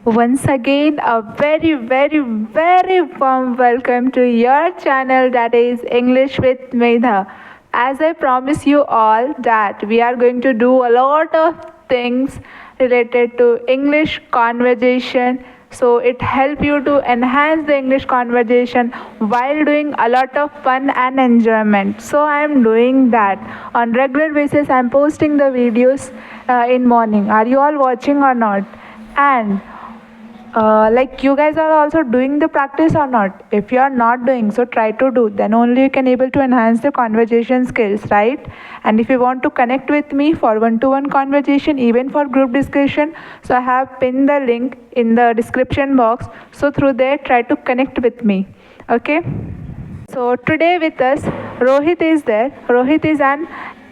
Once again, a very, very, very warm welcome to your channel that is English with Medha. As I promise you all that we are going to do a lot of things related to English conversation, so it help you to enhance the English conversation while doing a lot of fun and enjoyment. So I am doing that on regular basis. I am posting the videos in morning. Are you all watching or not? And like you guys are also doing the practice or not? If you are not doing, so try to do, then only you can able to enhance the conversation skills, right? And if you want to connect with me for one-to-one conversation, even for group discussion, so I have pinned the link in the description box, so through there try to connect with me. Okay, so today with us, Rohit is there. Rohit is an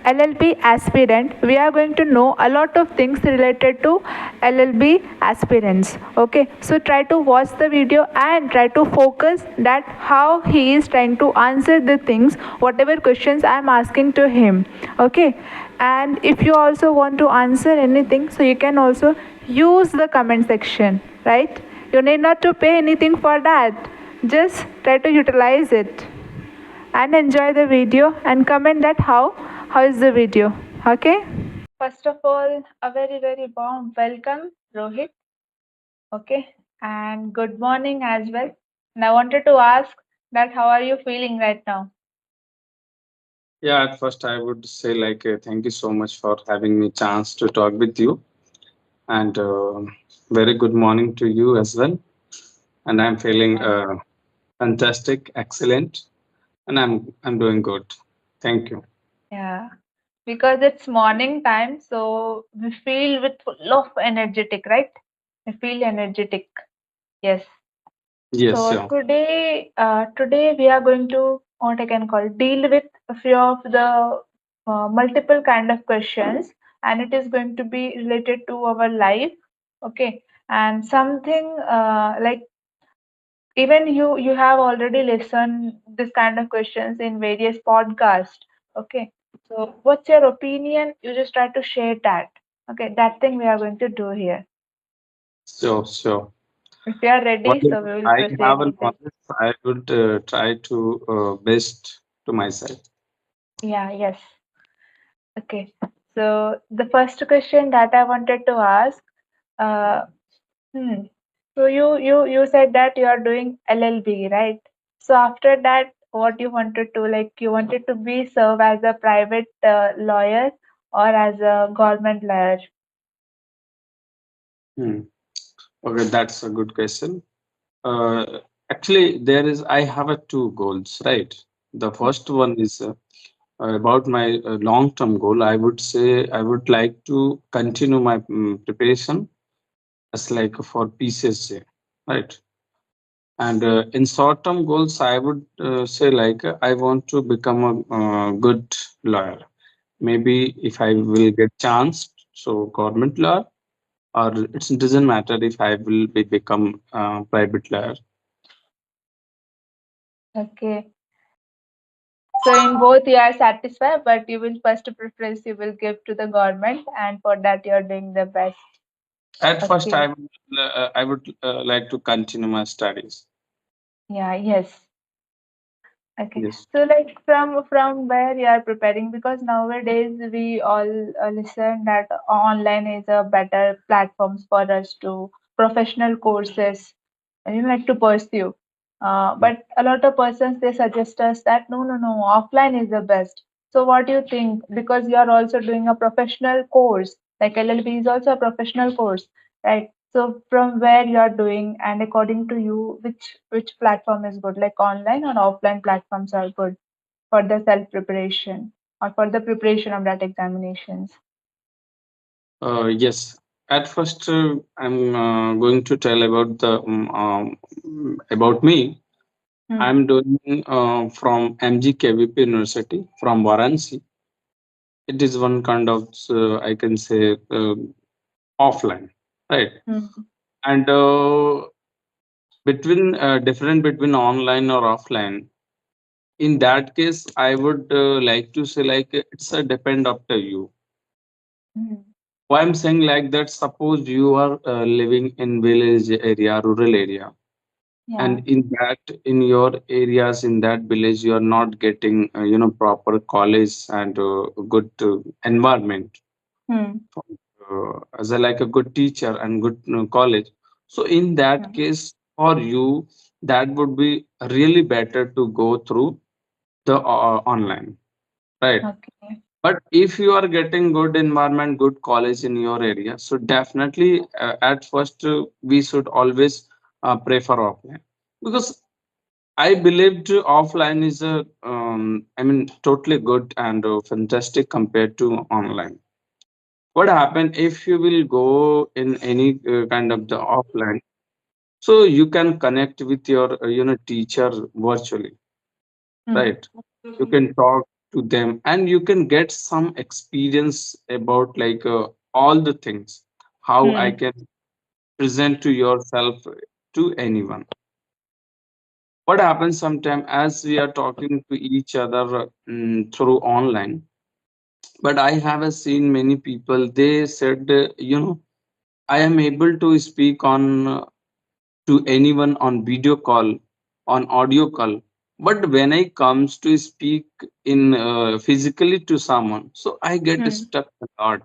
LLB aspirant. We are going to know a lot of things related to LLB aspirants. Okay, so try to watch the video and try to focus that how he is trying to answer the things, whatever questions I am asking to him. Okay, and if you also want to answer anything, so you can also use the comment section, right? You need not to pay anything for that. Just try to utilize it and enjoy the video and comment that how is the video. Okay, first of all, a very very warm welcome, Rohit. Okay, and good morning as well. And I wanted to ask that how are you feeling right now? Yeah, at first I would say thank you so much for having me chance to talk with you, and very good morning to you as well. And I'm feeling Yeah. fantastic, excellent, and I'm doing good. Thank you. Yeah, because it's morning time, so we feel with full of energetic, right? We feel energetic. Yes. Yes, So yeah. today we are going to what I can call deal with a few of the multiple kind of questions, and it is going to be related to our life. Okay, and something like even you have already listened this kind of questions in various podcasts. Okay, so what's your opinion? You just try to share that. Okay, that thing we are going to do here. Sure. If you are ready, Whatever so we will I proceed have a with it. knowledge, I would try to best to my side. Yeah, yes. Okay. So the first question that I wanted to ask, uh, hmm. So you said that you are doing LLB, right? So after that, what you wanted to like, you wanted to be serve as a private lawyer or as a government lawyer? Hmm. Okay, that's a good question. Uh, Actually, there is I have a two goals, right? The first one is about my long-term goal. I would say I would like to continue my preparation as like for PCSJ, right? And in short-term goals, I would say I want to become a good lawyer. Maybe if I will get chance, so government lawyer, or it doesn't matter if I will be become private lawyer. Okay. So in both you are satisfied, but you will first preference you will give to the government, and for that you are doing the best. At first, Okay. I would like to continue my studies. Yeah. Yes. Okay. Yes. So like from where you are preparing, because nowadays we all listen that online is a better platforms for us to professional courses you like to pursue. But a lot of persons they suggest us that no, offline is the best. So what do you think? Because you are also doing a professional course, like LLB is also a professional course, right? So from where you are doing, and according to you, which platform is good, like online or offline platforms are good for the self preparation or for the preparation of that examinations? Yes. At first, I'm going to tell about the about me. Hmm. I'm doing from MGKVP University from Varanasi. It is one kind of I can say offline, right? Hmm. And between different between online or offline. In that case, I would like to say it's a depend up to you. Hmm. Why I'm saying like that, suppose you are living in village area, rural area, Yeah. and in your areas, in that village, you are not getting proper college and good environment Hmm. as a like a good teacher and good college. So in that Hmm. case, for you, that would be really better to go through the online, right? Okay. But if you are getting good environment, good college in your area, so definitely at first we should always prefer offline, because I believed offline is I mean, totally good and fantastic compared to online. What happen if you will go in any kind of the offline? So you can connect with your teacher virtually, Hmm. right? You can talk to them and you can get some experience about like all the things, how I Hmm. can present to yourself to anyone. What happens sometimes as we are talking to each other through online, but I have seen many people, they said I am able to speak on to anyone on video call, on audio call, but when I comes to speak in physically to someone, so I get Hmm. stuck a lot,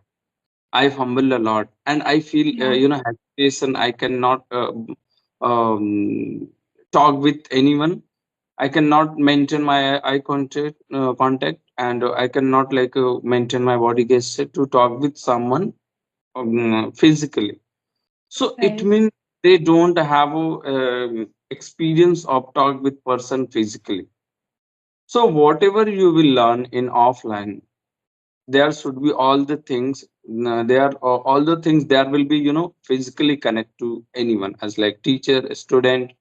I fumble a lot, and I feel Yeah. hesitation. I cannot um, talk with anyone. I cannot maintain my eye contact, and I cannot like maintain my body gesture to talk with someone physically. So it Right. means they don't have a experience of talk with person physically. So whatever you will learn in offline, there should be all the things. There all the things there will be physically connect to anyone as like teacher, student,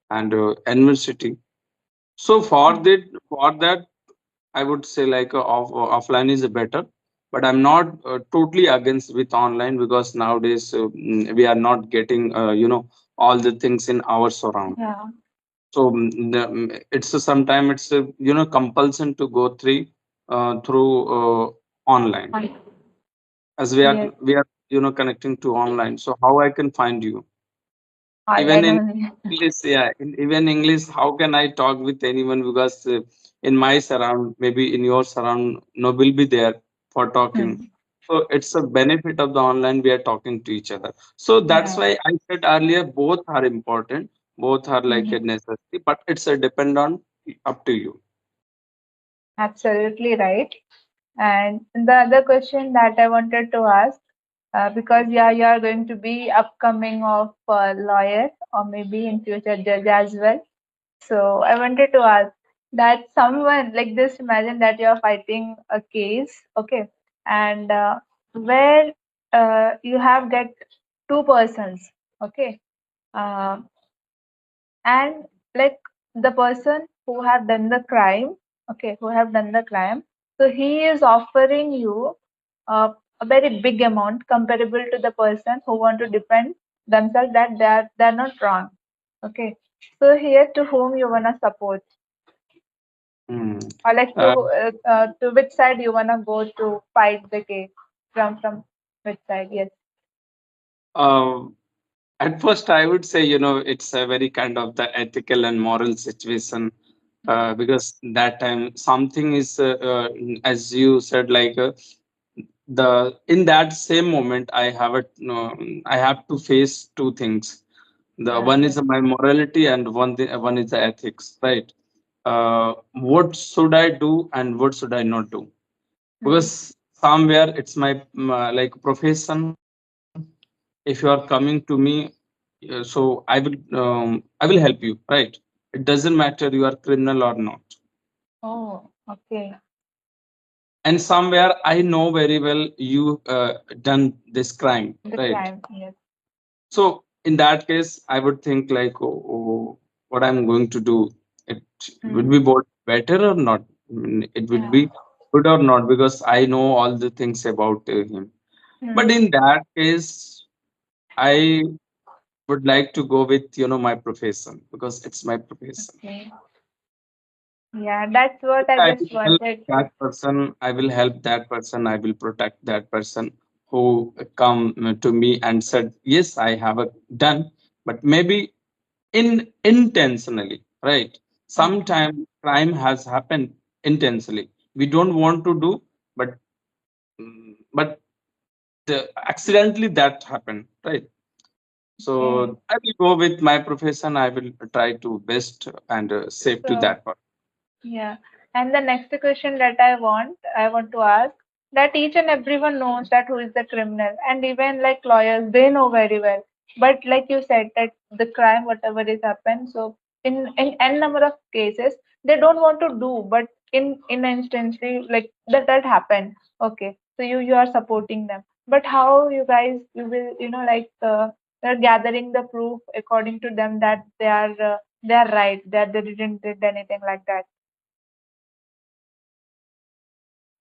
and university. So Hmm. for that I would say like offline is better, but I'm not totally against with online, because nowadays we are not getting all the things in our surround. Yeah. So it's a sometime it's a compulsion to go through online, I- as Yes. we are connecting to online. So how I can find you? Even Online in only. English, yeah, even English, how can I talk with anyone? Because in my surround, maybe in your surround, no will be there for talking. Hmm. So it's a benefit of the online. We are talking to each other. So that's Right. why I said earlier, both are important. Both are like a Hmm. necessity, but it's a depend on up to you. Absolutely right. And the other question that I wanted to ask, because yeah, you are going to be upcoming of lawyer or maybe in future judge as well. So I wanted to ask that someone like this, imagine that you are fighting a case, okay, and where you have get two persons, okay, uh, and like the person who have done the crime, okay, who have done the crime, so he is offering you uh, a very big amount comparable to the person who want to defend themselves that they're not wrong, okay. So here to whom you wanna support, Hmm. or like Uh, to which side you wanna go to fight the case, from which side? Yes. uh, at first, I would say, it's a very kind of the ethical and moral situation, because that time something is, as you said, like the in that same moment, I have to face two things. The Yeah. one Yes. is my morality, and one is the ethics, right? What should I do and what should I not do? Hmm. Because somewhere it's my like profession. If you are coming to me, so I will help you, right? It doesn't matter you are criminal or not. Oh, okay. And somewhere I know very well you done this crime, The right? crime. Yes. So in that case I would think like, what I'm going to do, it would Hmm. be both better or not. It would Yeah. be good or not, because I know all the things about him. But Hmm. in that case I would like to go with my profession, because it's my profession. Okay. Yeah, that's what I I just will help wanted. that person. I will help that person. I will protect that person who come to me and said, yes, I have done, but maybe intentionally, right? Okay. Sometime crime has happened intentionally. We don't want to do, but accidentally that happened, right? Okay. So I will go with my profession. I will try to best and safe to So that part. yeah. And the next question that I want to ask, that each and everyone knows that who is the criminal, and even like lawyers, they know very well. But like you said, that the crime, whatever is happened, so in n number of cases, they don't want to do, but in instantly like that happened. Okay, so you are supporting them, but how you guys you will like they're gathering the proof according to them that they are right, that they didn't did anything like that.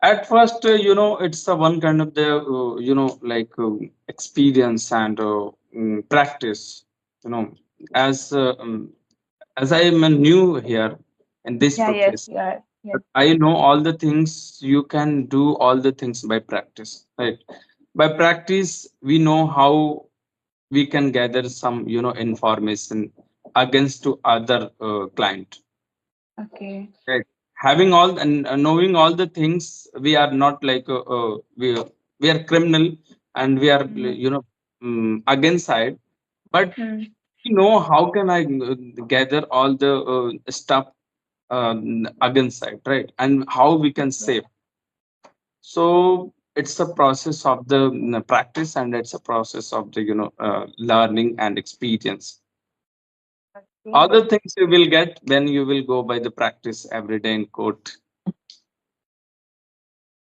At first, it's the one kind of the like experience and practice. You know, as as I am new here in this Yeah, yes, profession, yeah, but yes. I know all the things. You can do all the things by practice, right? By practice, we know how we can gather some information against to other client, Okay. right? Having all and knowing all the things, we are not like we are criminal and we are Mm. against side, but Hmm. we know how can I gather all the stuff uh, against side, right? And how we can Okay. save. So it's a process of the practice, and it's a process of the learning and experience. Okay. All the things you will get when you will go by the practice every day in court.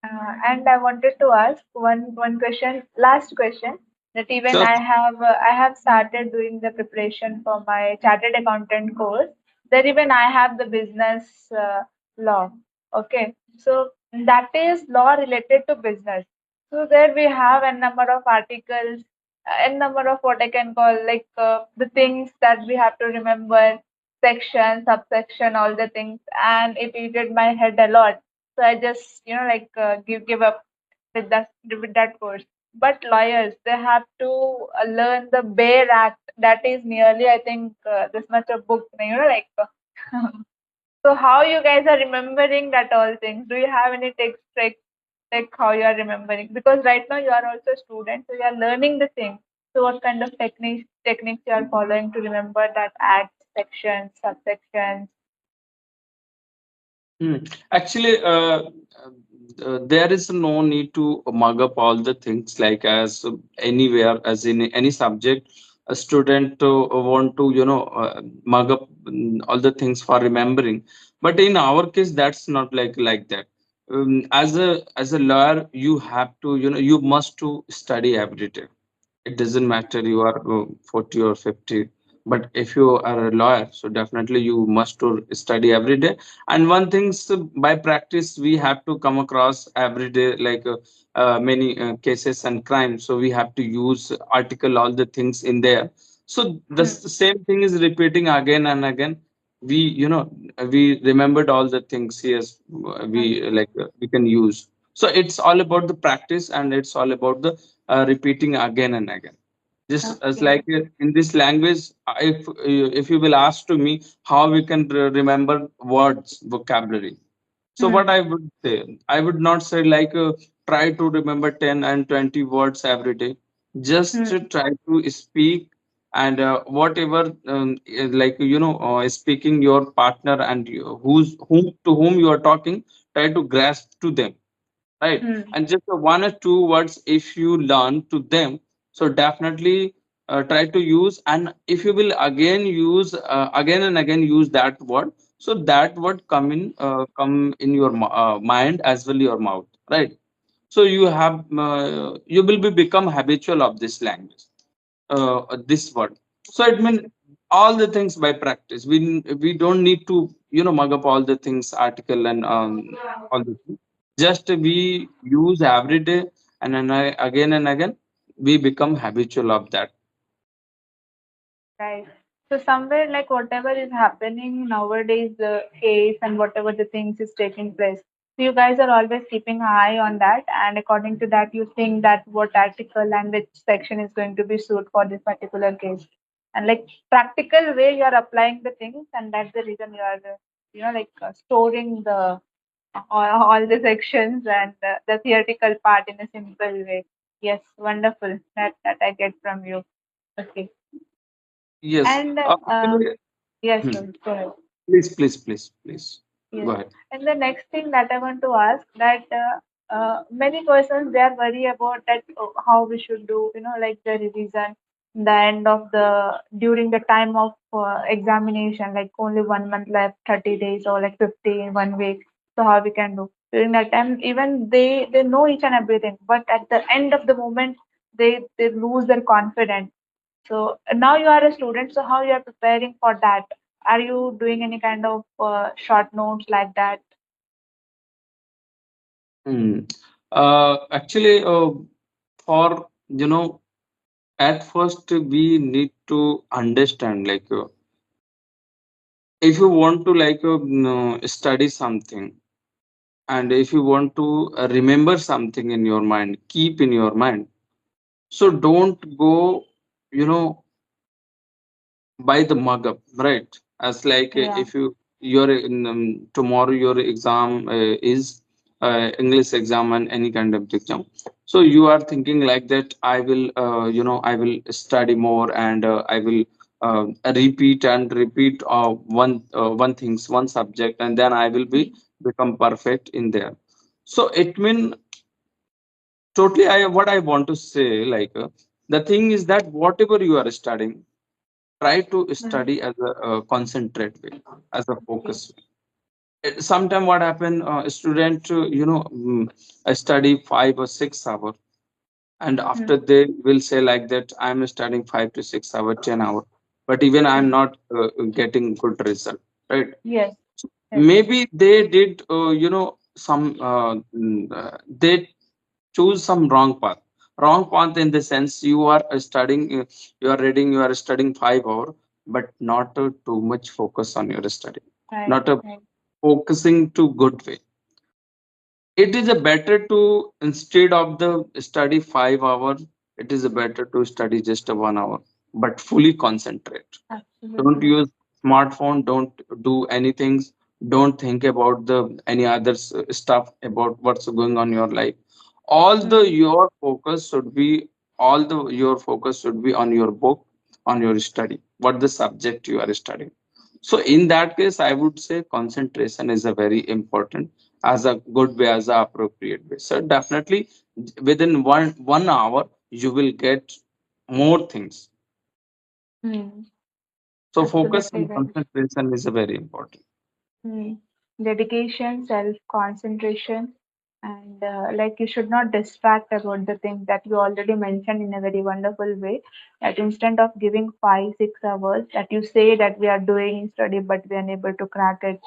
And I wanted to ask one question, last question. That even So I have started doing the preparation for my chartered accountant course. There even I have the business law. Okay, so that is law related to business. So there we have a number of articles, a number of what I can call like the things that we have to remember, section, subsection, all the things, and it eated my head a lot, so I just like give up with that course. But lawyers, they have to learn the Bail Act. That is nearly, I think, this much a book. Like. So how you guys are remembering that all things? Do you have any tips, tricks, like how you are remembering? Because right now you are also a student, so you are learning the thing. So what kind of techniques you are following to remember that acts, sections, subsections? Hmm. Actually, there is no need to mug up all the things like as anywhere, as in any subject. A student want to, mug up all the things for remembering. But in our case, that's not like that. As a lawyer, you have to, you must to study every day. It doesn't matter you are 40 or 50, but if you are a lawyer, so definitely you must to study every day. And one thing, by practice we have to come across every day like many cases and crimes, so we have to use article all the things in there. So the Hmm. same thing is repeating again and again. We we remembered all the things. Yes, we we can use. So it's all about the practice, and it's all about the repeating again and again. Just as Okay. like in this language, if you will ask to me how we can remember words vocabulary, so what Hmm. I would say, I would not say like try to remember 10 and 20 words every day. Just Hmm. try to speak, and whatever like speaking your partner and whom to whom you are talking, try to grasp to them, right? Hmm. And just one or two words if you learn to them, so definitely try to use. And if you will again use again and again use that word, so that word come in your mind as well your mouth, right? So you will be become habitual of this language, this word. So it means all the things by practice. We don't need to mug up all the things article and all the things. Just we use every day, and then again and again we become habitual of that. Right. So somewhere like whatever is happening nowadays, the case and whatever the things is taking place. So you guys are always keeping an eye on that, and according to that, you think that what article and which section is going to be suited for this particular case. And like practical way, you are applying the things, and that's the reason you are, storing the all the sections and the theoretical part in a simple way. Yes, wonderful. That I get from you. Okay, Yes. and Actually, yes, hmm, Rohit, go ahead. please. Go Yes. ahead. And the next thing that I want to ask that many persons they are worried about that how we should do, like the revision, the end of the during the time of examination, like only 1 month left, 30 days or like 50 in 1 week. So how we can do during that time? Even they know each and everything, but at the end of the moment they lose their confidence. So now you are a student, so how you are preparing for that? Are you doing any kind of short notes like that? Hmm. Actually, for at first we need to understand if you want to study something, and if you want to remember something in your mind, keep in your mind. So don't go, you know, by the mug up, right? As Yeah. if you're in tomorrow your exam is English exam and any kind of exam. So you are thinking like that. I will, I will study more, and I will repeat and repeat one things, one subject, and then I will be become perfect in there. So it mean totally. I what I want to say the thing is that whatever you are studying, try to Mm. study as a concentrate way, as a Okay. focus way. Sometime what happen, a student I study 5 or 6 hours, and Mm. after they will say like that I'm studying 5 to 6 hours, 10 hours, but even I'm not getting good result, right? Yes. So Yes. maybe they did some they choose some wrong path in the sense you are studying, you are reading, you are studying 5 hours, but not too much focus on your study, Right. not a Right. focusing to good way. It is a better to, instead of the study 5 hours, it is a better to study just a 1 hour, but fully concentrate. Don't Absolutely. use smartphone, don't do anything, don't think about the any other stuff about what's going on in your life. All the Mm. your focus should be, all the your focus should be on your book, on your study, what the subject you are studying. So in that case I would say concentration is a very important, as a good way, as a appropriate way. So definitely within one hour you will get more things. Mm. So focus Absolutely and right. concentration is a very important. Mm. Dedication, self concentration, and like you should not distract about the things that you already mentioned in a very wonderful way. That instead of giving 5 6 hours, that you say that we are doing study, but we are unable to crack it.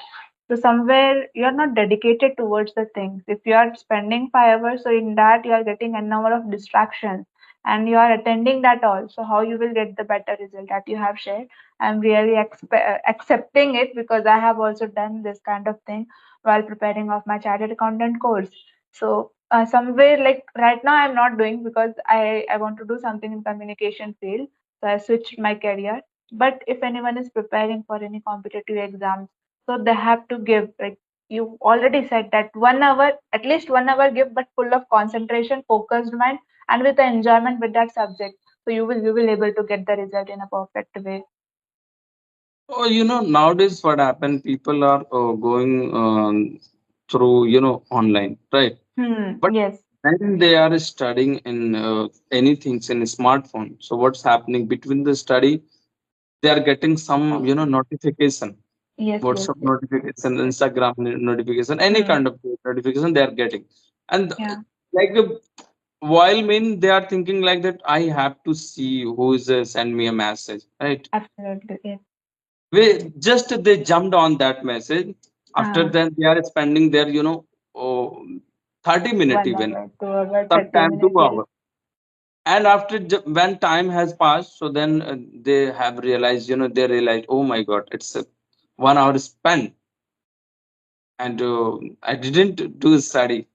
So somewhere you're not dedicated towards the things. If you are spending 5 hours, so in that you are getting a number of distractions and you are attending that all. So how you will get the better result that you have shared? I'm really accepting it because I have also done this kind of thing while preparing of my chartered accountant course. So somewhere like right now I'm not doing because I want to do something in communication field. So I switched my career. But if anyone is preparing for any competitive exams, so they have to give like you already said that 1 hour, at least 1 hour give, but full of concentration, focused mind, and with the enjoyment with that subject. So you will able to get the result in a perfect way. Oh, nowadays what happened, people are going through, online, right? Hmm. But Yes. when they are studying in anything in a smartphone, so what's happening between the study, they are getting some, notification, Yes. Yes. WhatsApp Yes. notification, Instagram notification, any Hmm. kind of notification they are getting. And Yeah. like while mean they are thinking like that, I have to see who is send me a message, right? Absolutely. Yes. Just they jumped on that message. After Ah. then they are spending their, oh, 30 minutes one even, hour, 2 hour, 30 sometime two minutes. Yes. hours. And after when time has passed, so then they have realized, they realize, oh my god, it's 1 hour spent. and I didn't do study.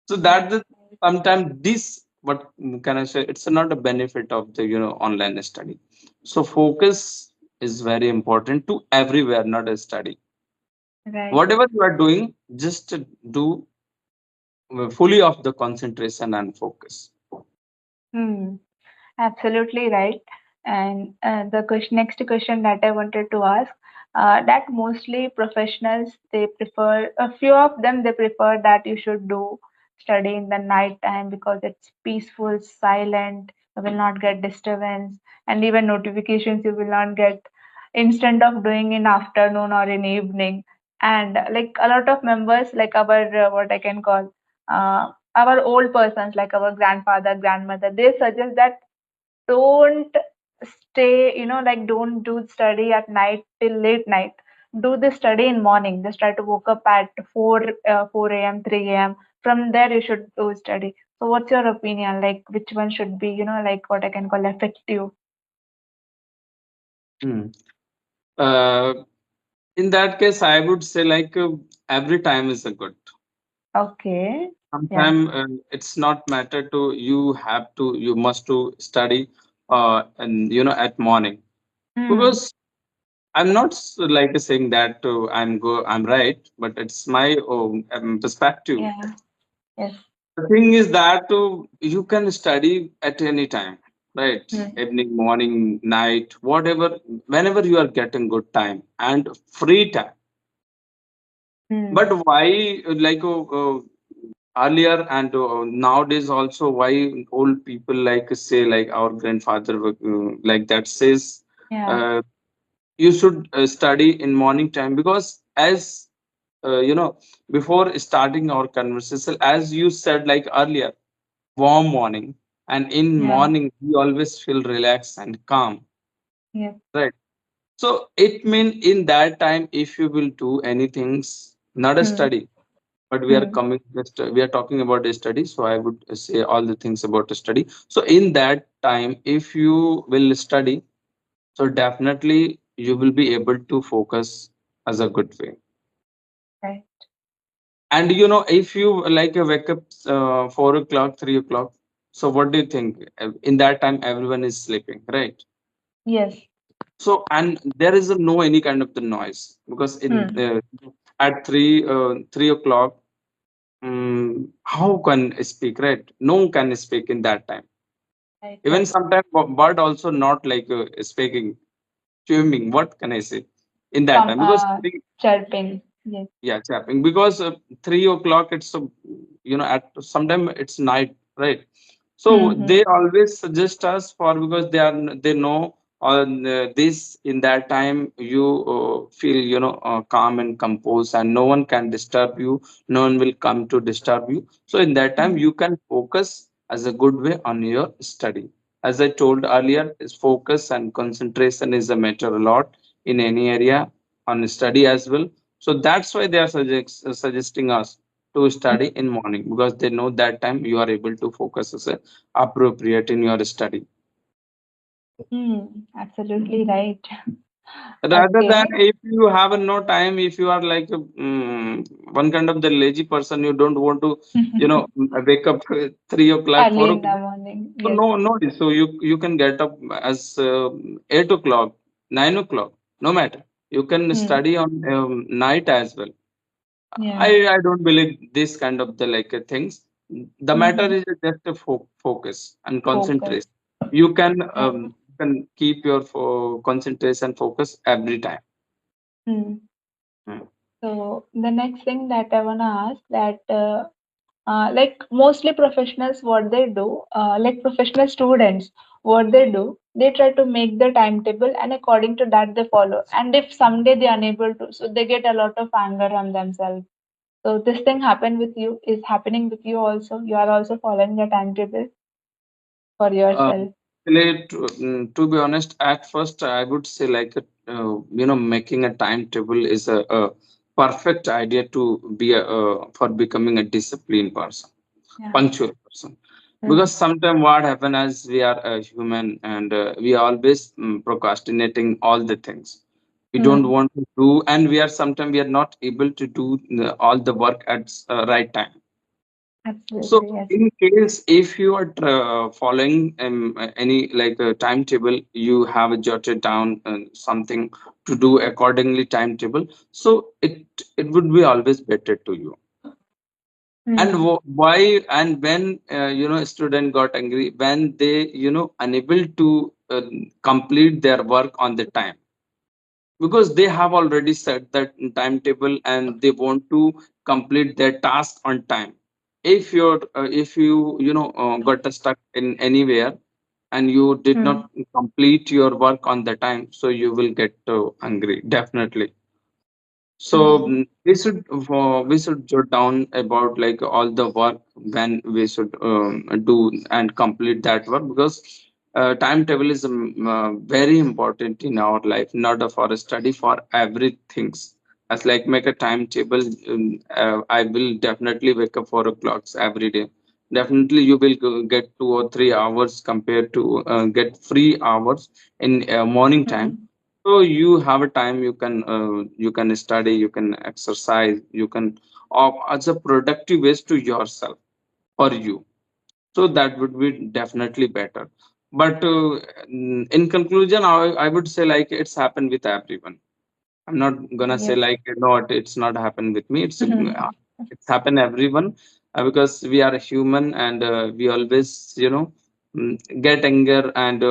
So that the sometimes this, what can I say? It's not a benefit of the online study. So focus is very important to everywhere, not a study. Right. Whatever you are doing, just do fully of the concentration and focus. Hmm. Absolutely right. And the next question that I wanted to ask, that mostly professionals they prefer, a few of them they prefer that you should do study in the night time because it's peaceful, silent, you will not get disturbance, and even notifications you will not get instead of doing in afternoon or in evening. And like a lot of members, like our what I can call, our old persons, like our grandfather, grandmother, they suggest that don't stay, like don't do study at night till late night. Do the study in morning. Just try to woke up at 4 a.m., 3 a.m. From there you should do study. So what's your opinion? Like which one should be, like what I can call effective? Hmm. Uh, in that case, I would say like every time is a good. Okay. Yeah. Sometimes it's not matter to you must to study and at morning, Hmm. because I'm not like saying that I'm right, but it's my perspective. Yeah. Yes. The thing is that you can study at any time, right? Hmm. Evening, morning, night, whatever, whenever you are getting good time and free time. Hmm. But why, like earlier and nowadays also, why old people like say like our grandfather like that says Yeah. uh, you should study in morning time, because as before starting our conversation, as you said like earlier, warm morning, and in Yeah. morning we always feel relaxed and calm, Yeah. right? So it means in that time, if you will do anything, not a Hmm. study, but we are Hmm. coming just we are talking about a study, so I would say all the things about a study. So in that time, if you will study, so definitely you will be able to focus as a good way. Right. And if you like wake up 4 o'clock, 3 o'clock, so what do you think? In that time everyone is sleeping, right? Yes. So and there is no any kind of the noise, because in Hmm. at 3 o'clock, how can I speak, right? No one can speak in that time. Right. Even Right. sometimes bird also not like speaking, swimming. What can I say in that From time? Because chirping. Yes. yeah, it's happening because 3 o'clock. It's at sometime it's night, right? Hmm. So Hmm. they always suggest us for, because they know on this in that time you feel calm and composed, and no one can disturb you. No one will come to disturb you. So in that time Hmm. you can focus as a good way on your study. As I told earlier, is focus and concentration is a matter a lot in any area on study as well. So that's why they are suggesting us to study in morning, because they know that time you are able to focus as a appropriate in your study, Hmm. Absolutely right. rather than Okay. if you have no time, if you are like one kind of the lazy person, you don't want to wake up 3 o'clock, Early four in the o'clock. morning. So Yes. no, so you can get up as 8 o'clock, 9 o'clock, no matter. You can Hmm. study on night as well. Yeah. I don't believe this kind of the like things. The matter Mm-hmm. is just a focus and Focus. concentration. You Yeah. can keep your concentration focus every time. Hmm. Mm. So the next thing that I wanna ask that like mostly professionals what they do, like professional students, what they do, they try to make the timetable and according to that they follow. And if someday they are unable to, so they get a lot of anger on themselves. So this thing happened with you, is happening with you also. You are also following the timetable for Uh, yourself. Actually, to be honest, at first I would say like making a timetable is a perfect idea to be for becoming a disciplined person, Yeah. punctual person. Hmm. Because sometimes what happen as we are a human, and we always procrastinating all the things. We don't Hmm. want to do, and we are sometimes we are not able to do all the work at right time. So Absolutely, yes. in case if you are following any like a timetable, you have jotted down something to do accordingly timetable. So it would be always better to you. And Hmm. why and when student got angry when they unable to complete their work on the time, because they have already set that timetable and they want to complete their task on time. If you got stuck in anywhere and you did Hmm. not complete your work on the time, so you will get angry definitely. So Hmm. we should jot down about like all the work when we should do and complete that work, because timetable is very important in our life, not for a study, for everything. As like make a timetable, I will definitely wake up 4 o'clock every day. Definitely you will get 2 or 3 hours compared to get 3 hours in morning time. Hmm. So you have a time, you can study, you can exercise, you can as a productive ways to yourself for you. So that would be definitely better. But in conclusion, I would say like it's happened with everyone. I'm not gonna say Yes. like no, it's not happened with me. Hmm. It's happened everyone, because we are human and we always get anger and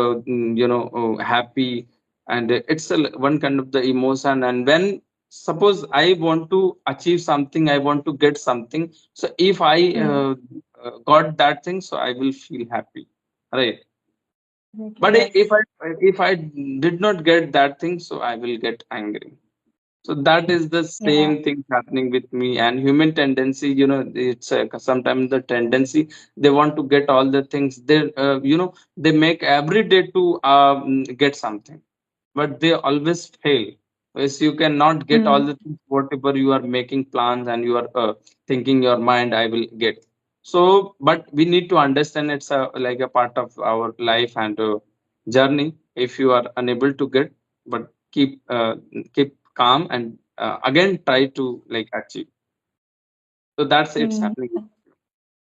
happy, and it's one kind of the emotion. And when suppose I want to achieve something, I want to get something. So if I Hmm. got that thing, so I will feel happy, right? Absolutely, But if yes. I did not get that thing, so I will get angry. So that is the Yeah. same thing happening with me. And human tendency, it's sometimes the tendency, they want to get all the things. They make every day to get something, but they always fail. Yes, you cannot get all Hmm. the things whatever you are making plans and you are thinking your mind I will get. So, but we need to understand it's like a part of our life and journey. If you are unable to get, but keep calm and again try to like achieve. So that's it's Hmm. happening.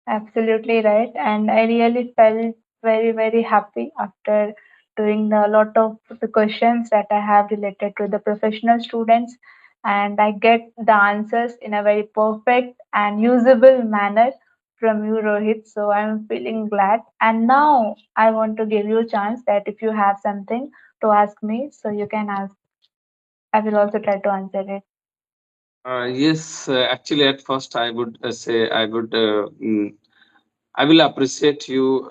Absolutely right. And I really felt very, very happy after doing a lot of the questions that I have related to the professional students. And I get the answers in a very perfect and usable manner from you, Rohit. So I'm feeling glad. And now I want to give you a chance that if you have something to ask me, so you can ask. I will also try to answer it. Yes, actually, at first I would say I will appreciate you.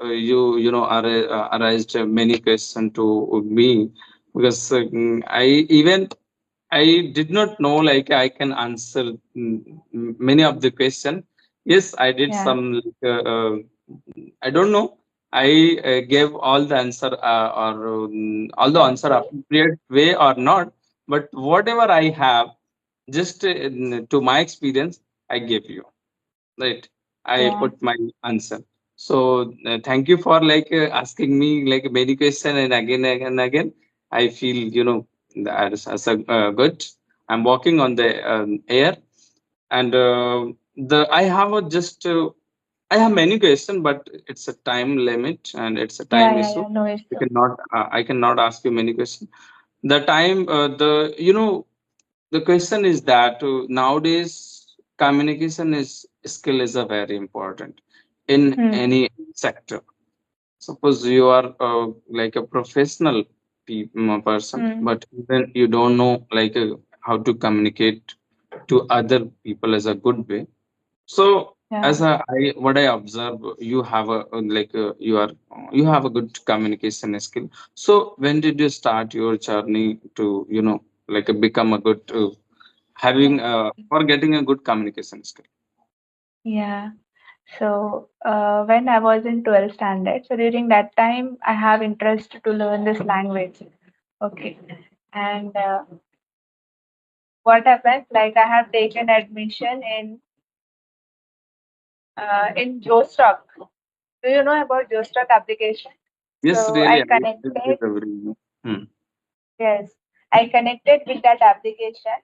Arised many questions to me, because I did not know like I can answer many of the question. Yes, I did Yeah. some. I don't know. I gave all the answer or all the answer appropriate way or not. But whatever I have, just to my experience, I gave you, right? I Yeah. put my answer. So thank you for like asking me like many question and again and again. I feel as a good. I'm walking on the air, and the I have a just I have many questions, but it's a time limit and it's a Yeah, time yeah, issue. yeah. No issue. I cannot ask you many questions. The time the question is that nowadays communication is skill is a very important in Hmm. any sector. Suppose you are like a professional person, Hmm. but even you don't know like how to communicate to other people as a good way. So Yeah. as what I observe, you have you have a good communication skill. So when did you start your journey to like become a good having for getting a good communication skill? Yeah. So when I was in 12th standard, so during that time, I have interest to learn this language. Okay. And what happens? Like I have taken admission in Jostock. Do you know about Jostock application? Yes, So really, I I agree connected. with everyone. Hmm. Yes. I connected with that application.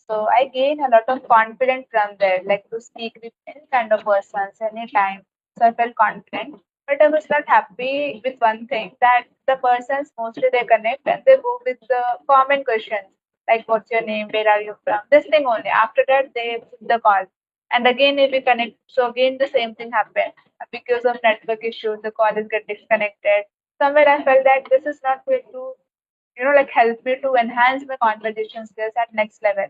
So I gain a lot of confidence from there, like to speak with any kind of persons anytime. So I felt confident. But I was not happy with one thing that the persons mostly they connect and they go with the common questions like what's your name, where are you from, this thing only. After that they put the call. And again if we connect, so again the same thing happened. Because of network issues, the call is get disconnected. Somewhere I felt that this is not going to like help me to enhance my conversation skills at next level.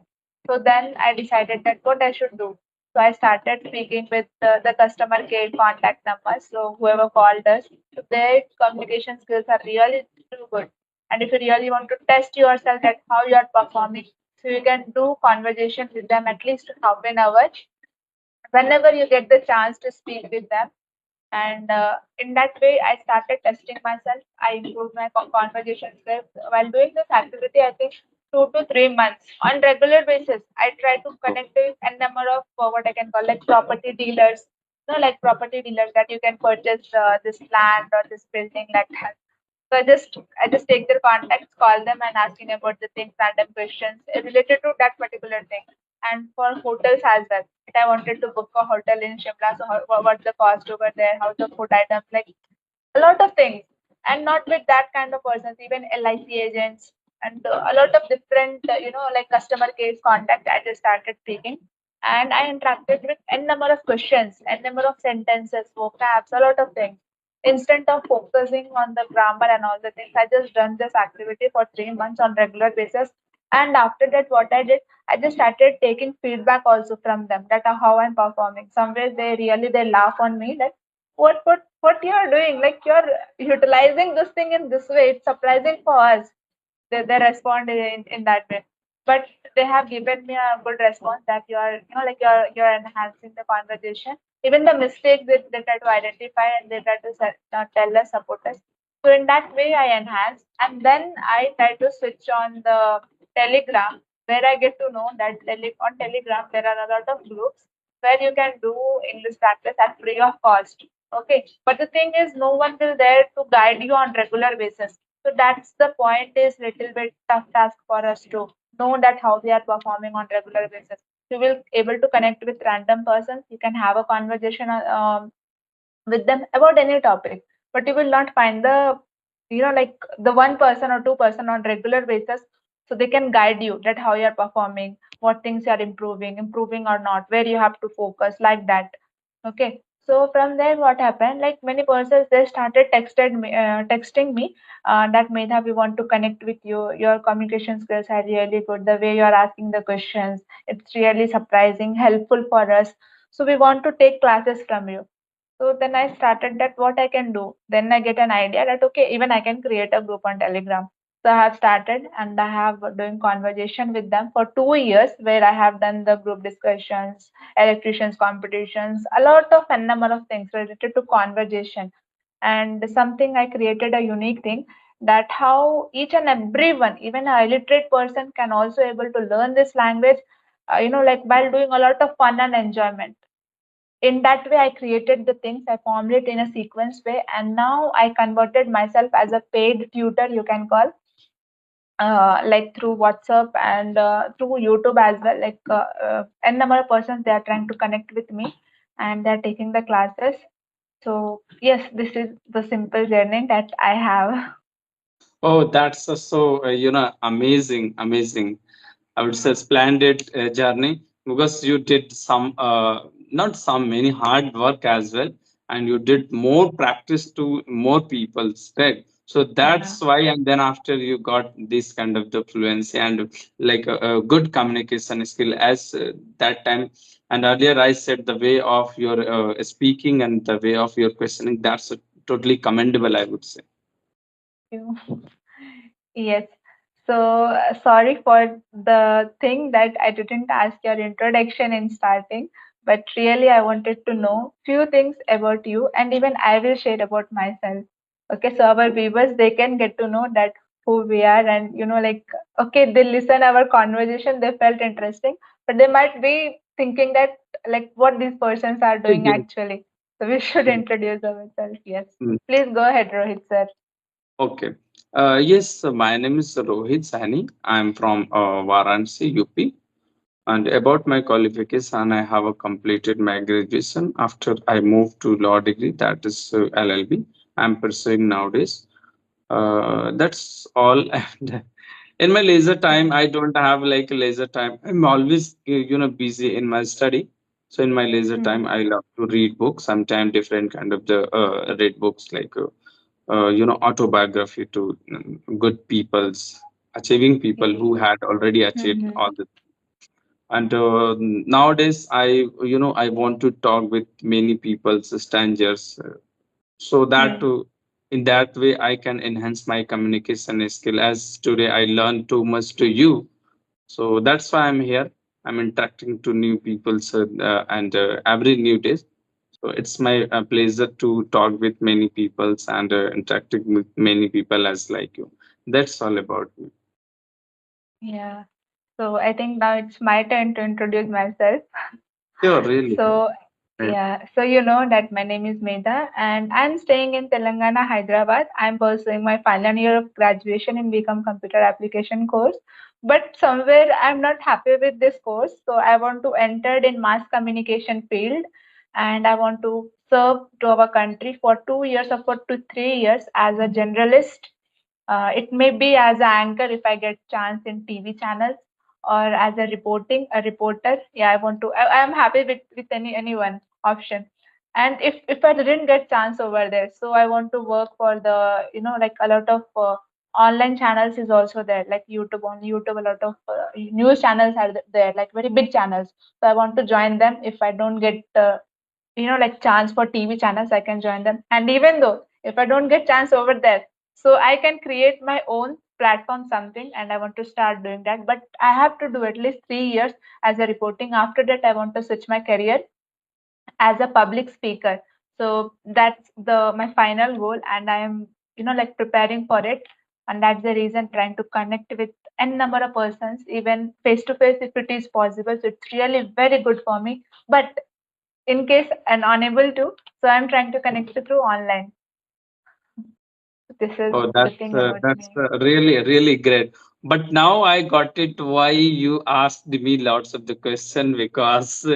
So then I decided that what I should do. So I started speaking with the customer care contact numbers. So whoever called us, so their communication skills are really too good. And if you really want to test yourself at how you are performing, so you can do conversation with them at least half an hour whenever you get the chance to speak with them. And in that way I started testing myself. I improved my conversation skills while doing this activity. I think 2 to 3 months on regular basis I try to connect with a number of what I can call like property dealers, like property dealers that you can purchase this land or this building like that. So I just take their contacts, call them, and asking about the things, random questions related to that particular thing. And for hotels as well, if I wanted to book a hotel in Shimla, so what's the cost over there? How's the food items? Like a lot of things. And not with that kind of persons, even LIC agents and a lot of different, like customer case contact. I just started speaking, and I interacted with n number of questions, n number of sentences, vocabs, a lot of things. Instead of focusing on the grammar and all the things, I just done this activity for 3 months on regular basis. And after that, what I did, I just started taking feedback also from them that how I'm performing. Somewhere they laugh on me that what you are doing, like you're utilizing this thing in this way. It's surprising for us. They respond in that way, but they have given me a good response that like you're enhancing the conversation. Even the mistakes they try to identify and they try to tell us, support us. So in that way I enhance, and then I try to switch on the Telegram, where I get to know that on Telegram there are a lot of groups where you can do English practice at free of cost. Okay, but the thing is, no one will there to guide you on regular basis. So that's the point. Is little bit tough task for us to know that how we are performing on regular basis. You will able to connect with random persons. You can have a conversation with them about any topic, but you will not find the like the one person or two person on regular basis, so they can guide you that how you are performing, what things you are improving or not, where you have to focus, like that. Okay, so from there what happened, like many persons they started texting me that Medha, we want to connect with you, your communication skills are really good, the way you are asking the questions, it's really surprising, helpful for us, so we want to take classes from you. So then I started that what I can do. Then I get an idea that okay, even I can create a group on Telegram. So I have started and I have doing conversation with them for 2 years, where I have done the group discussions, electricians competitions, a lot of n number of things related to conversation. And something I created a unique thing, that how each and everyone, even a illiterate person, can also able to learn this language. Like while doing a lot of fun and enjoyment. In that way I created the things, I formed it in a sequence way, and now I converted myself as a paid tutor, you can call, like through WhatsApp and through YouTube as well. Like n number of persons they are trying to connect with me, and they're taking the classes. So yes, this is the simple journey that I have. Oh, that's so amazing, amazing. I would say splendid journey, because you did some, not some, many hard work as well, and you did more practice to more people, right? So Yeah. that's why, and then after you got this kind of the fluency and like a good communication skill as that time. And earlier I said the way of your speaking and the way of your questioning, that's totally commendable, I would say. You. Yes. So sorry for the thing that I didn't ask your introduction in starting, but really I wanted to know few things about you, and even I will share about myself. Okay, so our viewers they can get to know that who we are, and like okay, they listen our conversation, they felt interesting, but they might be thinking that like what these persons are doing Yes. actually. So we should Mm, introduce ourselves. Yes. mm. Please go ahead, Rohit sir. Okay. Yes, my name is Rohit Sahni. I'm from Varanasi, UP. And about my qualification, I have completed my graduation. After I moved to law degree, that is LLB. I'm pursuing nowadays. That's all. And in my leisure time, I don't have like leisure time. I'm always busy in my study. So in my leisure Hmm. time, I love to read books. Sometimes different kind of the read books like autobiography to good people's achieving people who Okay. had already achieved Hmm. all the. And nowadays I want to talk with many people, strangers, so that Hmm. in that way I can enhance my communication skill, as today I learned too much to you. So that's why I'm here. I'm interacting to new people, so, and every new day. So it's my pleasure to talk with many people and interacting with many people as like you. That's all about me. Yeah. So I think now it's my turn to introduce myself. Sure, really. So, Yeah. yeah, so you know that my name is Medha and I'm staying in Telangana, Hyderabad. I'm pursuing my final year of graduation in BCom Computer Application course. But somewhere I'm not happy with this course, so I want to enter in mass communication field and I want to serve to our country for 2 years or for 3 years as a generalist. It may be as an anchor if I get chance in TV channels or as a reporter. Yeah, I want to. I am happy with anyone option. And if I didn't get chance over there, so I want to work for the like a lot of online channels is also there, like YouTube. On YouTube, a lot of news channels are there, like very big channels. So I want to join them. If I don't get like chance for TV channels, I can join them. And even though if I don't get chance over there, so I can create my own platform something, and I want to start doing that. But I have to do at least 3 years as a reporting. After that, I want to switch my career as a public speaker. So that's the my final goal, and I am like preparing for it. And that's the reason trying to connect with n number of persons, even face to face if it is possible. So it's really very good for me. But in case I'm unable to, so I'm trying to connect through online. This is Oh, the thing about that's me. really really great. But now I got it why you asked me lots of the question, because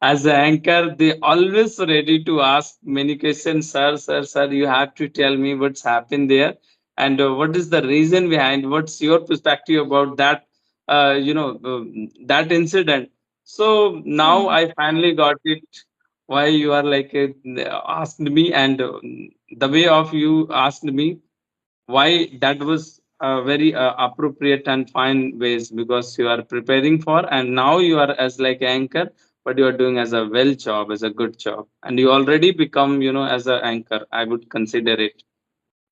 as an anchor they always ready to ask many questions. Sir, you have to tell me what's happened there, and what is the reason behind. What's your perspective about that? That incident. So now Hmm. I finally got it. Why you are like asked me, and the way of you asked me, why that was very appropriate and fine ways, because you are preparing for, and now you are as like anchor, but you are doing as a well job, as a good job, and you already become as a anchor, I would consider it.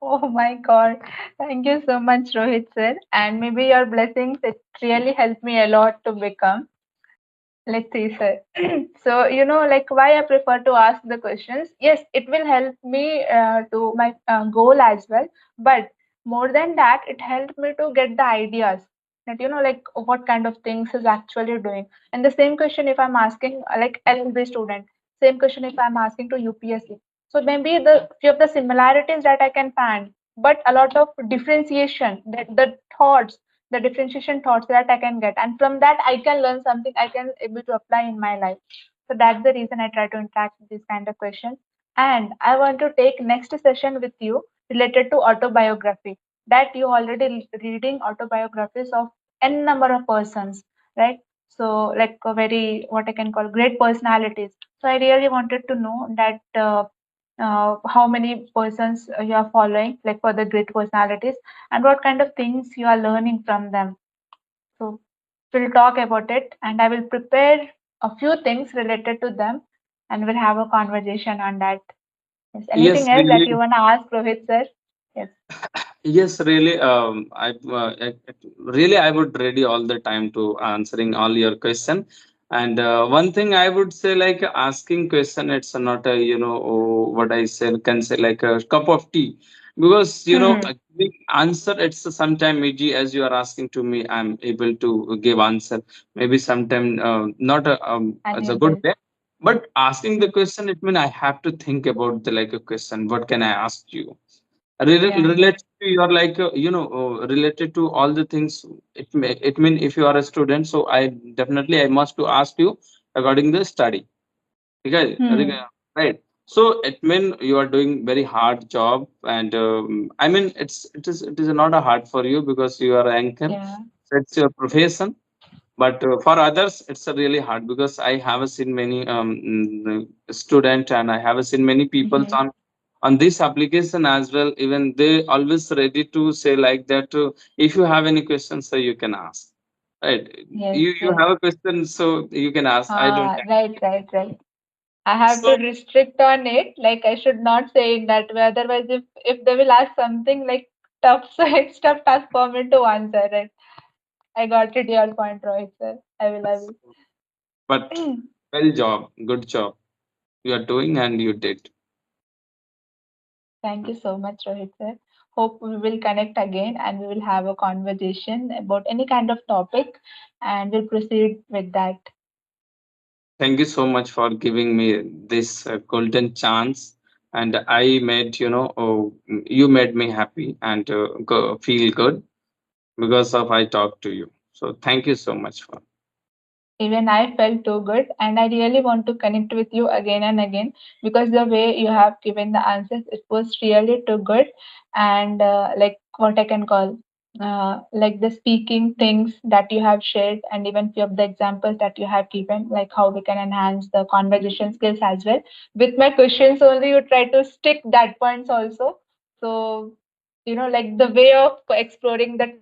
Oh my God. Thank you so much, Rohit sir. And maybe your blessings, it really helped me a lot to become. Let's see, sir. So, like why I prefer to ask the questions. Yes, it will help me to my goal as well. But more than that, it helped me to get the ideas that, like what kind of things is actually doing. And the same question if I'm asking like LLB student, same question if I'm asking to UPSC. So maybe the few of the similarities that I can find, but a lot of differentiation, that the differentiation thoughts that I can get, and from that I can learn something I can able to apply in my life. So that's the reason I try to interact with this kind of questions. And I want to take next session with you related to autobiography. That you already reading autobiographies of n number of persons, right? So like a very what I can call great personalities. So I really wanted to know that. How many persons you are following, like for the great personalities, and what kind of things you are learning from them. So we'll talk about it, and I will prepare a few things related to them, and we'll have a conversation on that. Yes. Yes, Anything else that really. you want to ask, Rohit sir? Yes. Yes, really. Really, I would ready all the time to answering all your question. And one thing I would say, like asking question, it's not a what I say can say like a cup of tea, because Hmm. giving answer, it's sometime easy, as you are asking to me, I'm able to give answer. Maybe sometime not as a good Unable. way, but asking the Hmm. question, it mean I have to think about the like a question. What can I ask you? Yeah. Related to your like related to all the things. It mean if you are a student, so I definitely I must to ask you regarding the study. Okay, Hmm. right. So it mean you are doing very hard job, and I mean it is not a hard for you because you are anchor. Yeah. So it's your profession, but for others it's a really hard because I have seen many student, and I have seen many people Hmm. on this application as well. Even they always ready to say like that, if you have any questions, so you can ask, right? Yes. You Yes. have a question, so you can ask. I don't Ah, have. right, right, right. I have to So restrict on it. Like I should not say in that way. Otherwise, if they will ask something like tough, so it's tough task for me to answer. Right. I got it. Your point, Rohit sir. I will. I but will. well job, good job you are doing, and you did. Thank you so much, Rohit sir. Hope we will connect again and we will have a conversation about any kind of topic, and we'll proceed with that. Thank you so much for giving me this golden chance, and I made you made me happy and feel good because of I talked to you. So thank you so much for. Even I felt too good, and I really want to connect with you again and again because the way you have given the answers, it was really too good. And like what I can call, like the speaking things that you have shared, and even few of the examples that you have given, like how we can enhance the conversation skills as well. With my questions only, you try to stick that points also. So, like the way of exploring the